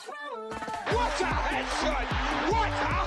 What a headshot! What a head!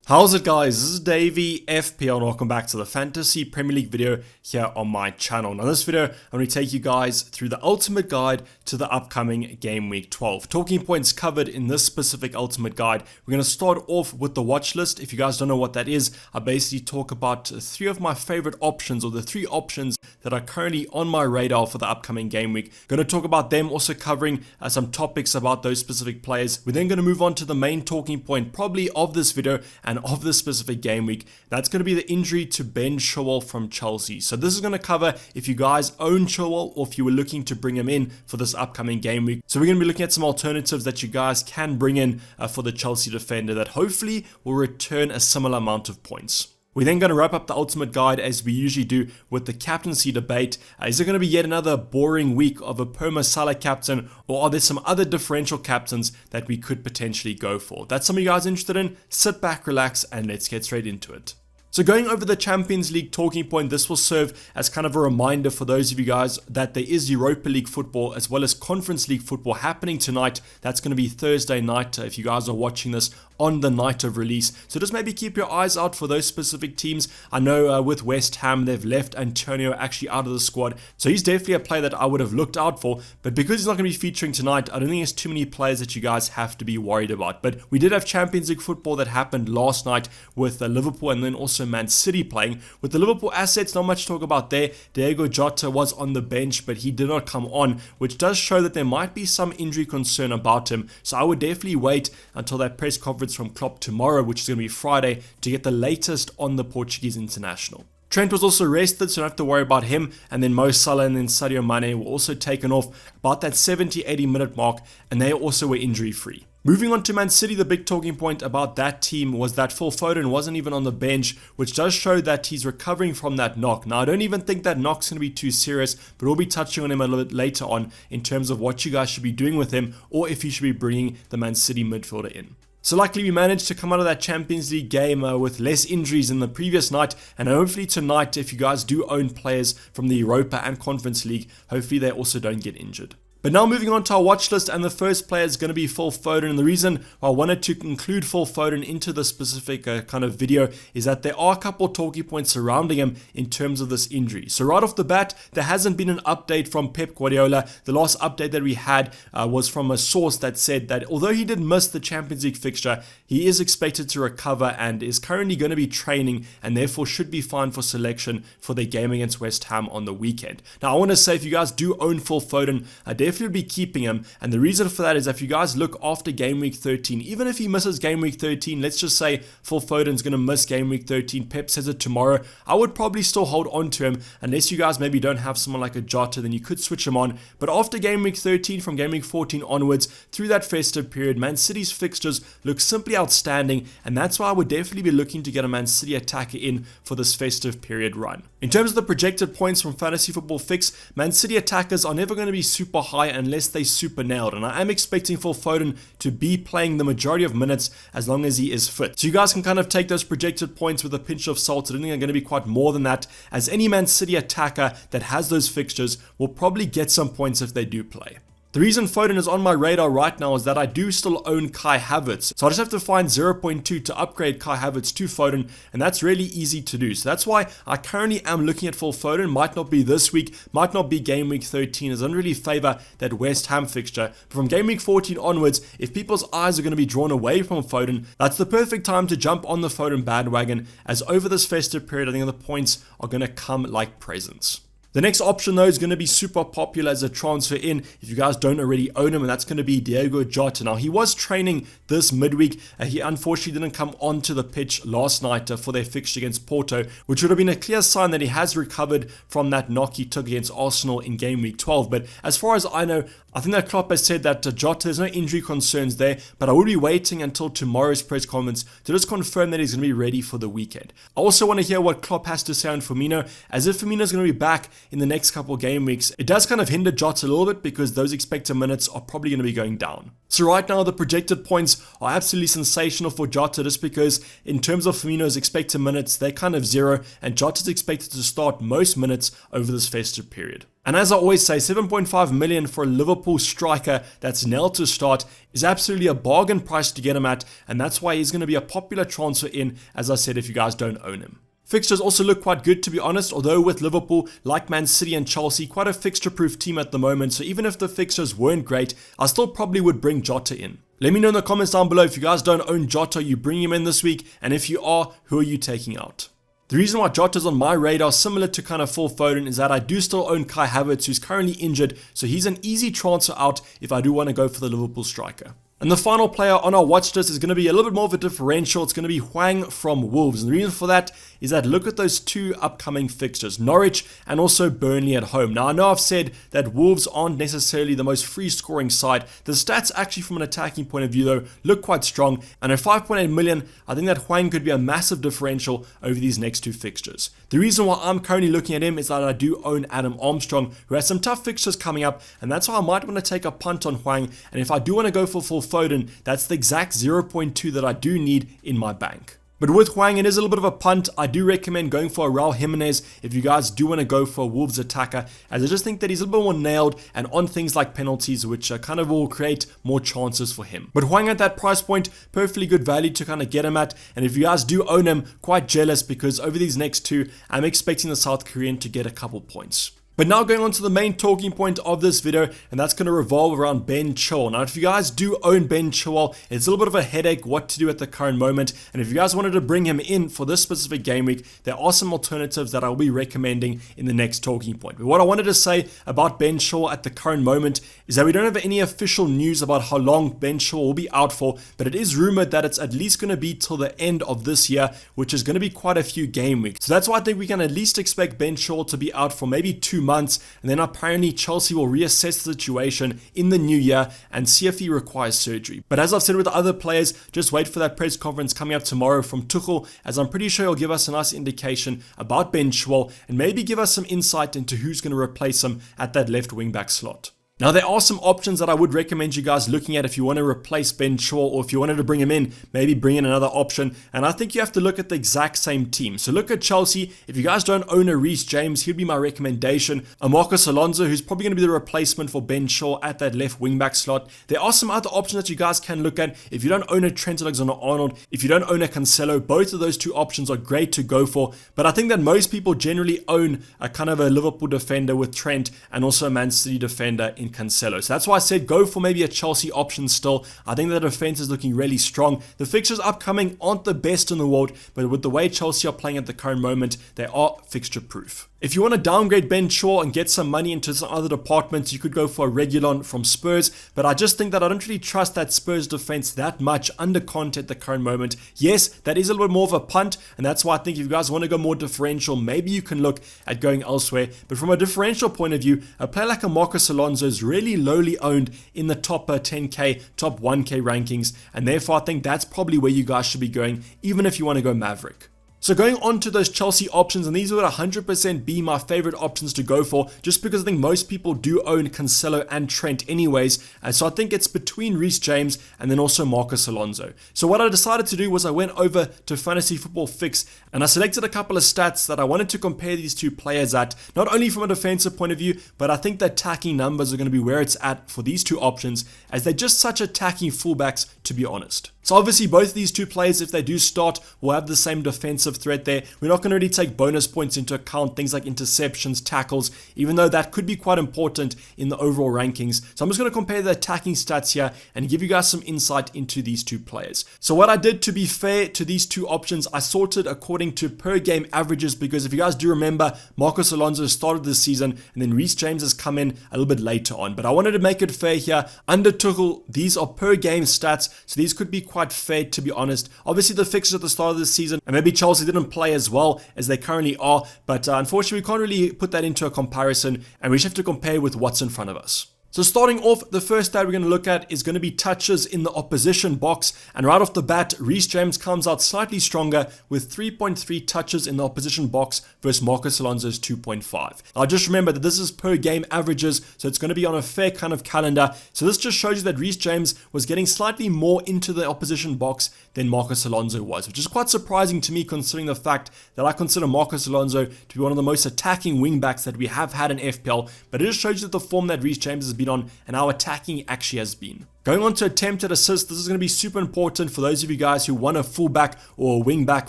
How's it, guys? This is Dayvy, FPL, and welcome back to the Fantasy Premier League video here on my channel. Now, in this video, I'm going to take you guys through the ultimate guide to the upcoming Game Week 12. Talking points covered in this specific ultimate guide. We're going to start off with the watch list. If you guys don't know what that is, I basically talk about three of my favorite options, or the three options that are currently on my radar for the upcoming game week. Going to talk about them, also covering some topics about those specific players. We're then going to move on to the main talking point probably of this video and of this specific game week. That's going to be the injury to Ben Chilwell from Chelsea. So this is going to cover if you guys own Chilwell or if you were looking to bring him in for this upcoming game week. So we're going to be looking at some alternatives that you guys can bring in for the Chelsea defender that hopefully will return a similar amount of points. We're then going to wrap up the ultimate guide as we usually do with the captaincy debate. Is it going to be yet another boring week of a Perma Salah captain, or are there some other differential captains that we could potentially go for? That's something you guys are interested in. Sit back, relax, and let's get straight into it. So going over the Champions League talking point, this will serve as kind of a reminder for those of you guys that there is Europa League football as well as Conference League football happening tonight. That's going to be Thursday night if you guys are watching this on the night of release. So just maybe keep your eyes out for those specific teams. I know with West Ham, they've left Antonio actually out of the squad. So he's definitely a player that I would have looked out for. But because he's not going to be featuring tonight, I don't think there's too many players that you guys have to be worried about. But we did have Champions League football that happened last night with Liverpool and then also Man City playing. With the Liverpool assets, not much to talk about there. Diogo Jota was on the bench, but he did not come on, which does show that there might be some injury concern about him. So I would definitely wait until that press conference from Klopp tomorrow, which is going to be Friday, to get the latest on the Portuguese international. Trent was also rested, so don't have to worry about him. And then Mo Salah and then Sadio Mane were also taken off about that 70-80 minute mark, and they also were injury free. Moving on to Man City, the big talking point about that team was that Phil Foden wasn't even on the bench, which does show that he's recovering from that knock. Now, I don't even think that knock's going to be too serious, but we'll be touching on him a little bit later on in terms of what you guys should be doing with him, or if you should be bringing the Man City midfielder in. So luckily we managed to come out of that Champions League game with less injuries than the previous night, and hopefully tonight, if you guys do own players from the Europa and Conference League, hopefully they also don't get injured. But now moving on to our watch list, and the first player is going to be Phil Foden. And the reason I wanted to include Phil Foden into this specific kind of video is that there are a couple of talking points surrounding him in terms of this injury. So right off the bat, there hasn't been an update from Pep Guardiola. The last update that we had was from a source that said that although he did miss the Champions League fixture, he is expected to recover and is currently going to be training and therefore should be fine for selection for their game against West Ham on the weekend. Now I want to say, if you guys do own Phil Foden, definitely be keeping him, and the reason for that is if you guys look after game week 13, even if he misses game week 13, let's just say Phil Foden's going to miss game week 13, Pep says it tomorrow, I would probably still hold on to him unless you guys maybe don't have someone like a Jota, then you could switch him on. But after game week 13, from game week 14 onwards, through that festive period, Man City's fixtures look simply outstanding, and that's why I would definitely be looking to get a Man City attacker in for this festive period run. In terms of the projected points from Fantasy Football Fix, Man City attackers are never going to be super high unless they super nailed, and I am expecting Phil Foden to be playing the majority of minutes as long as he is fit. So you guys can kind of take those projected points with a pinch of salt. I don't think they're going to be quite more than that, as any Man City attacker that has those fixtures will probably get some points if they do play. The reason Foden is on my radar right now is that I do still own Kai Havertz. So I just have to find 0.2 to upgrade Kai Havertz to Foden, and that's really easy to do. So that's why I currently am looking at Phil Foden. Might not be this week, might not be game week 13, as I don't really favor that West Ham fixture. But from game week 14 onwards, if people's eyes are going to be drawn away from Foden, that's the perfect time to jump on the Foden bandwagon, as over this festive period, I think the points are going to come like presents. The next option though is going to be super popular as a transfer in if you guys don't already own him, and that's going to be Diogo Jota. Now he was training this midweek. He unfortunately didn't come onto the pitch last night for their fixture against Porto, which would have been a clear sign that he has recovered from that knock he took against Arsenal in game week 12. But as far as I know, I think that Klopp has said that Jota, there's no injury concerns there, but I will be waiting until tomorrow's press conference to just confirm that he's going to be ready for the weekend. I also want to hear what Klopp has to say on Firmino, as if Firmino is going to be back, in the next couple of game weeks, it does kind of hinder Jota a little bit because those expected minutes are probably going to be going down. So right now, the projected points are absolutely sensational for Jota just because in terms of Firmino's expected minutes, they're kind of zero, and Jota's expected to start most minutes over this festive period. And as I always say, 7.5 million for a Liverpool striker that's nailed to start is absolutely a bargain price to get him at, and that's why he's going to be a popular transfer in, as I said, if you guys don't own him. Fixtures also look quite good, to be honest, although with Liverpool, like Man City and Chelsea, quite a fixture-proof team at the moment, so even if the fixtures weren't great, I still probably would bring Jota in. Let me know in the comments down below if you guys don't own Jota, you bring him in this week, and if you are, who are you taking out? The reason why Jota's on my radar, similar to kind of Phil Foden, is that I do still own Kai Havertz, who's currently injured, so he's an easy transfer out if I do want to go for the Liverpool striker. And the final player on our watch list is going to be a little bit more of a differential. It's going to be Hwang from Wolves. And the reason for that is that look at those two upcoming fixtures, Norwich and also Burnley at home. Now, I know I've said that Wolves aren't necessarily the most free scoring side. The stats actually from an attacking point of view, though, look quite strong. And at 5.8 million, I think that Hwang could be a massive differential over these next two fixtures. The reason why I'm currently looking at him is that I do own Adam Armstrong, who has some tough fixtures coming up. And that's why I might want to take a punt on Hwang. And if I do want to go for full Foden, that's the exact 0.2 that I do need in my bank. But with Hwang, it is a little bit of a punt. I do recommend going for a Raul Jimenez if you guys do want to go for a Wolves attacker, as I just think that he's a little bit more nailed and on things like penalties, which kind of will create more chances for him. But Hwang at that price point, perfectly good value to kind of get him at. And if you guys do own him, quite jealous because over these next two, I'm expecting the South Korean to get a couple points. But now going on to the main talking point of this video, and that's going to revolve around Ben Chilwell. Now, if you guys do own Ben Chilwell, it's a little bit of a headache what to do at the current moment. And if you guys wanted to bring him in for this specific game week, there are some alternatives that I'll be recommending in the next talking point. But what I wanted to say about Ben Chilwell at the current moment is that we don't have any official news about how long Ben Chilwell will be out for, but it is rumored that it's at least going to be till the end of this year, which is going to be quite a few game weeks. So that's why I think we can at least expect Ben Chilwell to be out for maybe 2 months. And then apparently Chelsea will reassess the situation in the new year and see if he requires surgery. But as I've said with the other players, just wait for that press conference coming up tomorrow from Tuchel, as I'm pretty sure he'll give us a nice indication about Ben Chilwell and maybe give us some insight into who's going to replace him at that left wing back slot. Now, there are some options that I would recommend you guys looking at if you want to replace Ben Chilwell, or if you wanted to bring him in, maybe bring in another option. And I think you have to look at the exact same team. So look at Chelsea. If you guys don't own a Reece James, he'd be my recommendation. A Marcus Alonso, who's probably going to be the replacement for Ben Chilwell at that left wing-back slot. There are some other options that you guys can look at. If you don't own a Trent Alexander-Arnold, if you don't own a Cancelo, both of those two options are great to go for. But I think that most people generally own a kind of a Liverpool defender with Trent and also a Man City defender in Cancelo. So that's why I said go for maybe a Chelsea option still. I think the defense is looking really strong. The fixtures upcoming aren't the best in the world, but with the way Chelsea are playing at the current moment, they are fixture proof. If you want to downgrade Ben Chilwell and get some money into some other departments, you could go for a Reguilon from Spurs, but I just think that I don't really trust that Spurs defense that much under Conte at the current moment. Yes, that is a little bit more of a punt, and that's why I think if you guys want to go more differential, maybe you can look at going elsewhere. But from a differential point of view, a player like a Marcus Alonso is really lowly owned in the top 10k, top 1k rankings, and therefore I think that's probably where you guys should be going, even if you want to go Maverick. So going on to those Chelsea options, and these would 100% be my favorite options to go for, just because I think most people do own Cancelo and Trent anyways, and so I think it's between Reece James and then also Marcus Alonso. So what I decided to do was I went over to Fantasy Football Fix, and I selected a couple of stats that I wanted to compare these two players at, not only from a defensive point of view, but I think the attacking numbers are going to be where it's at for these two options, as they're just such attacking fullbacks, to be honest. So obviously both of these two players, if they do start, will have the same defensive threat there. We're not going to really take bonus points into account, things like interceptions, tackles, even though that could be quite important in the overall rankings. So I'm just going to compare the attacking stats here and give you guys some insight into these two players. So what I did, to be fair to these two options, I sorted according to per game averages, because if you guys do remember, Marcus Alonso started this season and then Reece James has come in a little bit later on. But I wanted to make it fair here. Under Tuchel, these are per game stats, so these could be quite fair, to be honest. Obviously the fixtures at the start of the season, and maybe Chelsea didn't play as well as they currently are, but unfortunately we can't really put that into a comparison, and we just have to compare with what's in front of us. So starting off, the first stat we're going to look at is going to be touches in the opposition box. And right off the bat, Reece James comes out slightly stronger with 3.3 touches in the opposition box versus Marcos Alonso's 2.5. Now just remember that this is per game averages, so it's going to be on a fair kind of calendar. So this just shows you that Reece James was getting slightly more into the opposition box than Marcos Alonso was, which is quite surprising to me considering the fact that I consider Marcos Alonso to be one of the most attacking wingbacks that we have had in FPL. But it just shows you that the form that Reece James has been on and how attacking actually has been. Going on to attempted assists, this is going to be super important for those of you guys who want a fullback or a wingback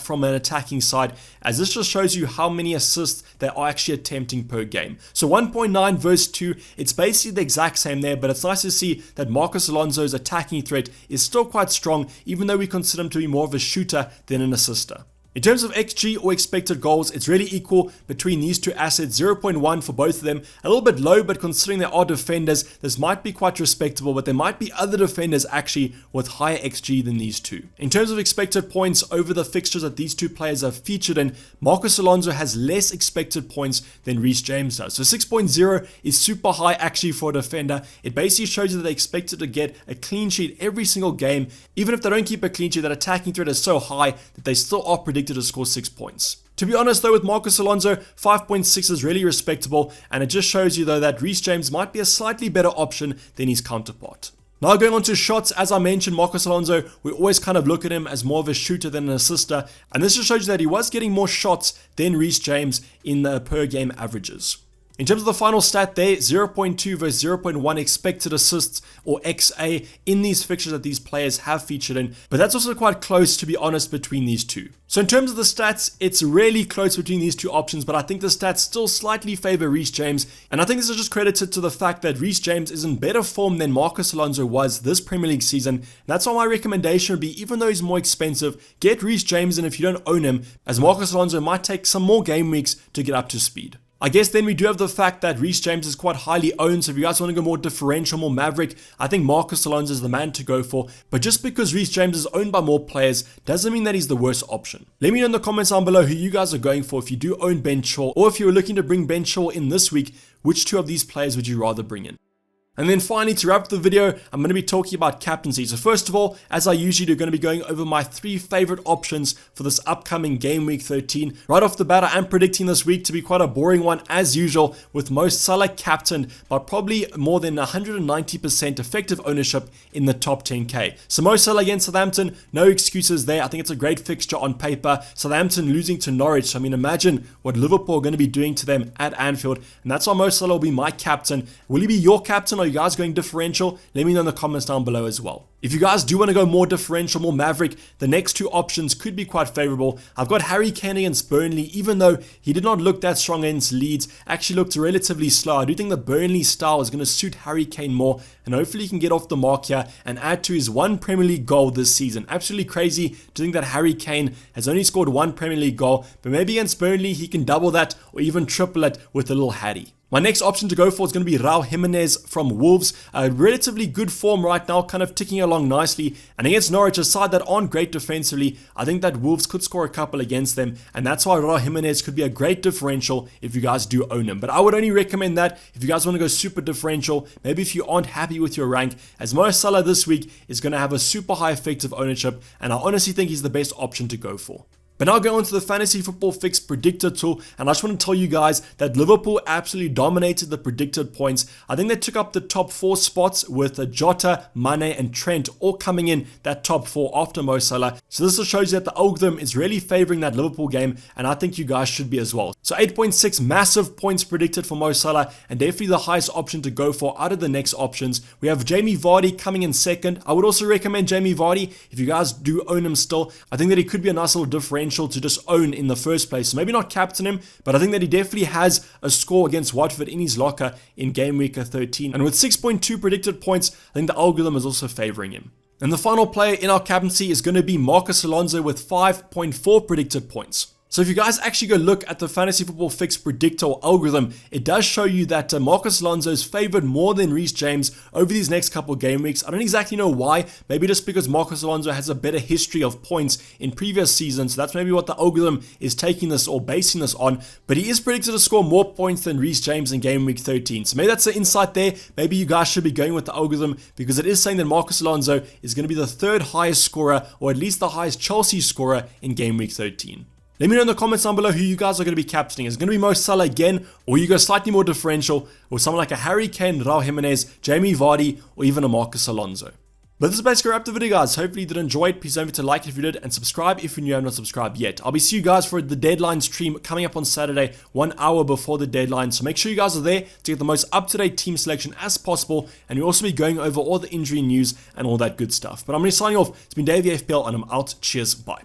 from an attacking side, as this just shows you how many assists they are actually attempting per game. So 1.9 versus 2, it's basically the exact same there, but it's nice to see that Marcos Alonso's attacking threat is still quite strong, even though we consider him to be more of a shooter than an assister. In terms of XG or expected goals, it's really equal between these two assets, 0.1 for both of them. A little bit low, but considering they are defenders, this might be quite respectable, but there might be other defenders actually with higher XG than these two. In terms of expected points over the fixtures that these two players have featured in, Marcos Alonso has less expected points than Reece James does. So 6.0 is super high actually for a defender. It basically shows you that they're expected to get a clean sheet every single game. Even if they don't keep a clean sheet, that attacking threat is so high that they still are predicted to score 6 points. To be honest though, with Marcos Alonso, 5.6 is really respectable, and it just shows you though that Reece James might be a slightly better option than his counterpart. Now going on to shots, as I mentioned, Marcos Alonso, we always kind of look at him as more of a shooter than an assister, and this just shows you that he was getting more shots than Reece James in the per game averages. In terms of the final stat there, 0.2 versus 0.1 expected assists or XA in these fixtures that these players have featured in, but that's also quite close to be honest between these two. So in terms of the stats, it's really close between these two options, but I think the stats still slightly favor Reece James, and I think this is just credited to the fact that Reece James is in better form than Marcos Alonso was this Premier League season, and that's why my recommendation would be, even though he's more expensive, get Reece James in if you don't own him, as Marcos Alonso might take some more game weeks to get up to speed. I guess then we do have the fact that Reece James is quite highly owned, so if you guys want to go more differential, more maverick, I think Marcos Alonso is the man to go for. But just because Reece James is owned by more players doesn't mean that he's the worst option. Let me know in the comments down below who you guys are going for if you do own Ben Chilwell, or if you were looking to bring Ben Chilwell in this week, which two of these players would you rather bring in? And then finally, to wrap up the video, I'm going to be talking about captaincy. So first of all, as I usually do, going to be going over my 3 favorite options for this upcoming game week 13. Right off the bat, I am predicting this week to be quite a boring one as usual, with Mo Salah captained by probably more than 190% effective ownership in the top 10k. So Mo Salah against Southampton, no excuses there. I think it's a great fixture on paper. Southampton losing to Norwich, so I mean, imagine what Liverpool are going to be doing to them at Anfield, and that's why Mo Salah will be my captain. Will he be your captain? Are you guys going differential? Let me know in the comments down below as well. If you guys do want to go more differential, more maverick, the next 2 options could be quite favorable. I've got Harry Kane against Burnley, even though he did not look that strong against Leeds, actually looked relatively slow. I do think the Burnley style is going to suit Harry Kane more, and hopefully he can get off the mark here and add to his 1 Premier League goal this season. Absolutely crazy to think that Harry Kane has only scored 1 Premier League goal, but maybe against Burnley he can double that or even triple it with a little Harry. My next option to go for is going to be Raul Jimenez from Wolves. Relatively good form right now, kind of ticking along nicely. And against Norwich, a side that aren't great defensively, I think that Wolves could score a couple against them. And that's why Raul Jimenez could be a great differential if you guys do own him. But I would only recommend that if you guys want to go super differential, maybe if you aren't happy with your rank, as Mo Salah this week is going to have a super high effective ownership. And I honestly think he's the best option to go for. But now going on to the Fantasy Football Fix Predictor tool, and I just want to tell you guys that Liverpool absolutely dominated the predicted points. I think they took up the top 4 spots with Jota, Mane and Trent all coming in that top 4 after Mo Salah. So this just shows you that the algorithm is really favoring that Liverpool game, and I think you guys should be as well. So 8.6 massive points predicted for Mo Salah, and definitely the highest option to go for out of the next options. We have Jamie Vardy coming in second. I would also recommend Jamie Vardy if you guys do own him still. I think that he could be a nice little differential to just own in the first place. So maybe not captain him, but I think that he definitely has a score against Watford in his locker in game week 13. And with 6.2 predicted points, I think the algorithm is also favoring him. And the final player in our captaincy is going to be Marcos Alonso with 5.4 predicted points. So if you guys actually go look at the Fantasy Football Fix Predictor or algorithm, it does show you that Marcus Alonso is favored more than Reece James over these next couple game weeks. I don't exactly know why. Maybe just because Marcus Alonso has a better history of points in previous seasons. So that's maybe what the algorithm is taking this or basing this on. But he is predicted to score more points than Reece James in game week 13. So maybe that's the insight there. Maybe you guys should be going with the algorithm because it is saying that Marcus Alonso is going to be the third highest scorer, or at least the highest Chelsea scorer in game week 13. Let me know in the comments down below who you guys are going to be captaining. Is it going to be Mo Salah again, or you go slightly more differential with someone like a Harry Kane, Raul Jimenez, Jamie Vardy, or even a Marcus Alonso? But this is basically a wrap the video, guys. Hopefully you did enjoy it. Please don't forget to like it if you did, and subscribe if you have not subscribed yet. I'll be seeing you guys for the deadline stream coming up on Saturday, 1 hour before the deadline. So make sure you guys are there to get the most up-to-date team selection as possible, and we'll also be going over all the injury news and all that good stuff. But I'm going to be signing off. It's been Dayvy FPL, and I'm out. Cheers, bye.